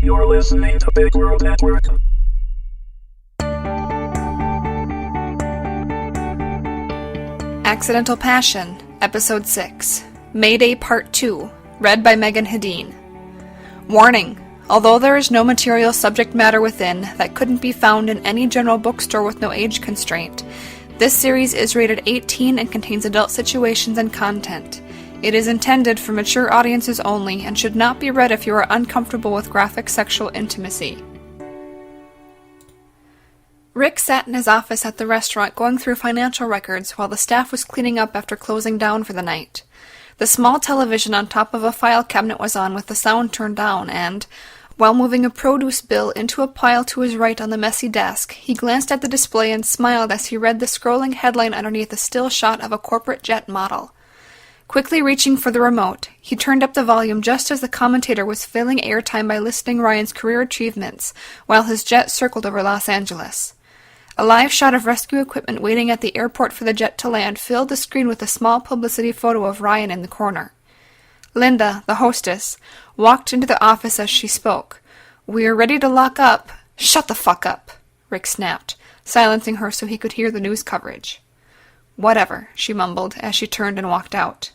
You're listening to Big World Network. Accidental Passion, Episode 6, Mayday Part 2, read by Meagan Hedin. Warning: although there is no material subject matter within that couldn't be found in any general bookstore with no age constraint, this series is rated 18 and contains adult situations and content. It is intended for mature audiences only and should not be read if you are uncomfortable with graphic sexual intimacy. Rick sat in his office at the restaurant going through financial records while the staff was cleaning up after closing down for the night. The small television on top of a file cabinet was on with the sound turned down, and, while moving a produce bill into a pile to his right on the messy desk, he glanced at the display and smiled as he read the scrolling headline underneath a still shot of a corporate jet model. Quickly reaching for the remote, he turned up the volume just as the commentator was filling airtime by listing Ryan's career achievements while his jet circled over Los Angeles. A live shot of rescue equipment waiting at the airport for the jet to land filled the screen with a small publicity photo of Ryan in the corner. Linda, the hostess, walked into the office as she spoke. "We're ready to lock up." "Shut the fuck up," Rick snapped, silencing her so he could hear the news coverage. "Whatever," she mumbled as she turned and walked out.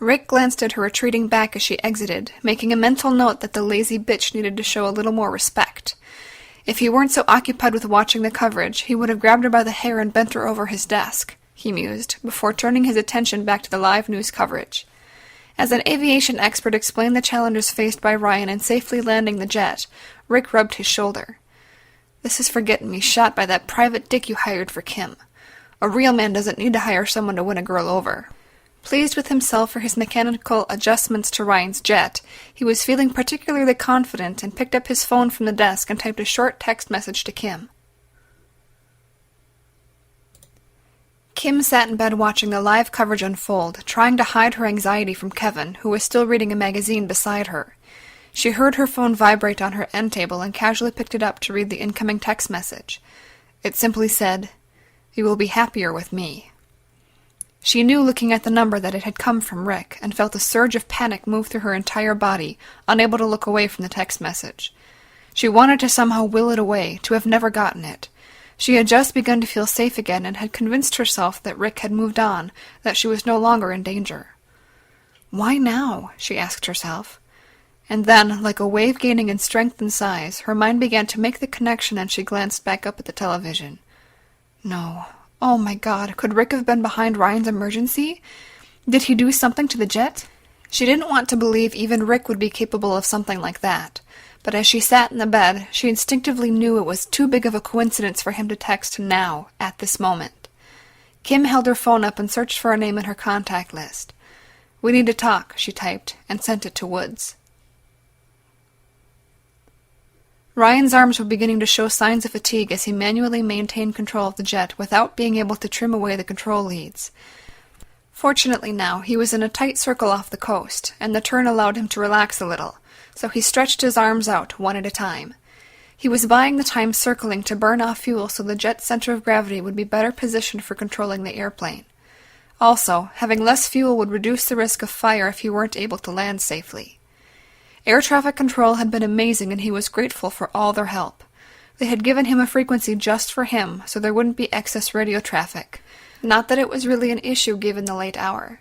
Rick glanced at her retreating back as she exited, making a mental note that the lazy bitch needed to show a little more respect. If he weren't so occupied with watching the coverage, he would have grabbed her by the hair and bent her over his desk, he mused, before turning his attention back to the live news coverage. As an aviation expert explained the challenges faced by Ryan in safely landing the jet, Rick rubbed his shoulder. "This is for getting me shot by that private dick you hired for Kim. A real man doesn't need to hire someone to win a girl over." Pleased with himself for his mechanical adjustments to Ryan's jet, he was feeling particularly confident and picked up his phone from the desk and typed a short text message to Kim. Kim sat in bed watching the live coverage unfold, trying to hide her anxiety from Kevin, who was still reading a magazine beside her. She heard her phone vibrate on her end table and casually picked it up to read the incoming text message. It simply said, "You will be happier with me." She knew looking at the number that it had come from Rick, and felt a surge of panic move through her entire body, unable to look away from the text message. She wanted to somehow will it away, to have never gotten it. She had just begun to feel safe again and had convinced herself that Rick had moved on, that she was no longer in danger. Why now? She asked herself. And then, like a wave gaining in strength and size, her mind began to make the connection and she glanced back up at the television. No. Oh my God, could Rick have been behind Ryan's emergency? Did he do something to the jet? She didn't want to believe even Rick would be capable of something like that, but as she sat in the bed, she instinctively knew it was too big of a coincidence for him to text now, at this moment. Kim held her phone up and searched for a name in her contact list. "We need to talk," she typed, and sent it to Woods. Ryan's arms were beginning to show signs of fatigue as he manually maintained control of the jet without being able to trim away the control leads. Fortunately now, he was in a tight circle off the coast, and the turn allowed him to relax a little, so he stretched his arms out one at a time. He was buying the time circling to burn off fuel so the jet's center of gravity would be better positioned for controlling the airplane. Also, having less fuel would reduce the risk of fire if he weren't able to land safely. Air traffic control had been amazing and he was grateful for all their help. They had given him a frequency just for him, so there wouldn't be excess radio traffic. Not that it was really an issue given the late hour.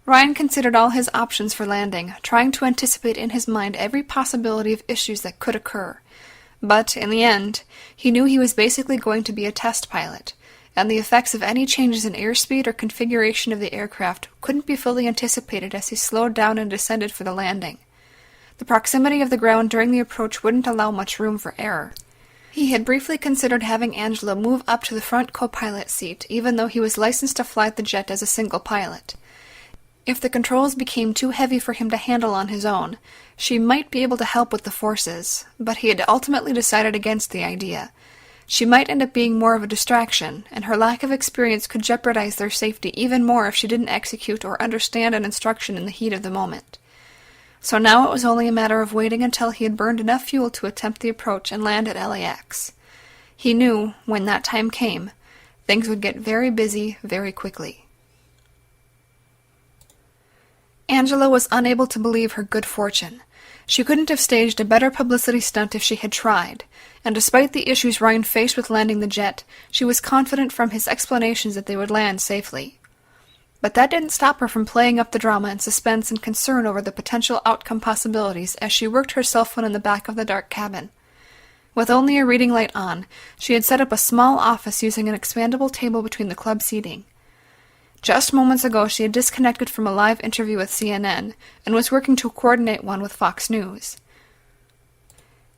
Ryan considered all his options for landing, trying to anticipate in his mind every possibility of issues that could occur. But, in the end, he knew he was basically going to be a test pilot, and the effects of any changes in airspeed or configuration of the aircraft couldn't be fully anticipated as he slowed down and descended for the landing. The proximity of the ground during the approach wouldn't allow much room for error. He had briefly considered having Angela move up to the front co-pilot seat, even though he was licensed to fly the jet as a single pilot. If the controls became too heavy for him to handle on his own, she might be able to help with the forces, but he had ultimately decided against the idea. She might end up being more of a distraction, and her lack of experience could jeopardize their safety even more if she didn't execute or understand an instruction in the heat of the moment. So now it was only a matter of waiting until he had burned enough fuel to attempt the approach and land at LAX. He knew, when that time came, things would get very busy very quickly. Angela was unable to believe her good fortune. She couldn't have staged a better publicity stunt if she had tried, and despite the issues Ryan faced with landing the jet, she was confident from his explanations that they would land safely. But that didn't stop her from playing up the drama and suspense and concern over the potential outcome possibilities as she worked her cell phone in the back of the dark cabin. With only a reading light on, she had set up a small office using an expandable table between the club seating. Just moments ago she had disconnected from a live interview with CNN and was working to coordinate one with Fox News.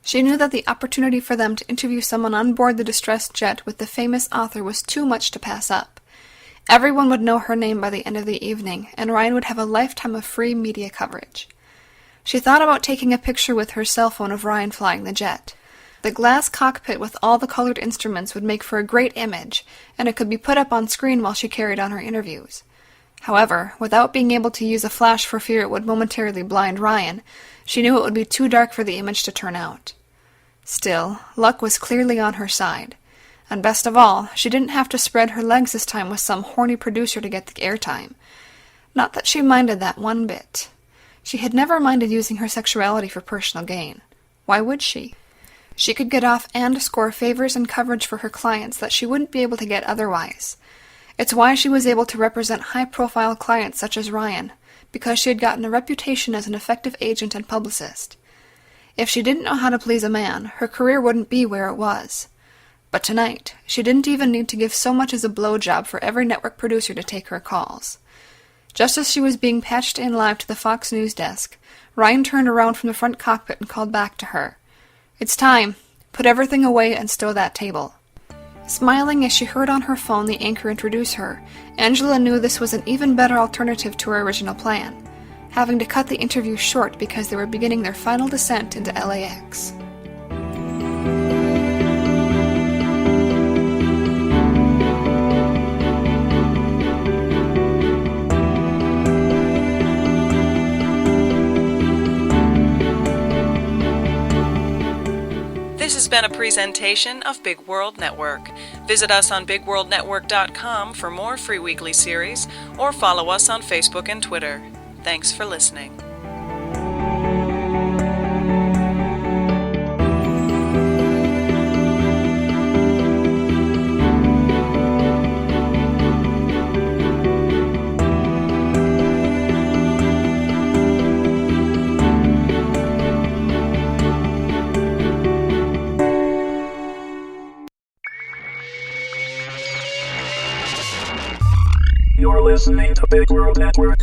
She knew that the opportunity for them to interview someone on board the distressed jet with the famous author was too much to pass up. Everyone would know her name by the end of the evening, and Ryan would have a lifetime of free media coverage. She thought about taking a picture with her cell phone of Ryan flying the jet. The glass cockpit with all the colored instruments would make for a great image, and it could be put up on screen while she carried on her interviews. However, without being able to use a flash for fear it would momentarily blind Ryan, she knew it would be too dark for the image to turn out. Still, luck was clearly on her side. And best of all, she didn't have to spread her legs this time with some horny producer to get the airtime. Not that she minded that one bit. She had never minded using her sexuality for personal gain. Why would she? She could get off and score favors and coverage for her clients that she wouldn't be able to get otherwise. It's why she was able to represent high-profile clients such as Ryan, because she had gotten a reputation as an effective agent and publicist. If she didn't know how to please a man, her career wouldn't be where it was. But tonight, she didn't even need to give so much as a blowjob for every network producer to take her calls. Just as she was being patched in live to the Fox News desk, Ryan turned around from the front cockpit and called back to her. "It's time. Put everything away and stow that table." Smiling as she heard on her phone the anchor introduce her, Angela knew this was an even better alternative to her original plan, having to cut the interview short because they were beginning their final descent into LAX. This has been a presentation of Big World Network. Visit us on bigworldnetwork.com for more free weekly series, or follow us on Facebook and Twitter. Thanks for listening. You're listening to Big World Network.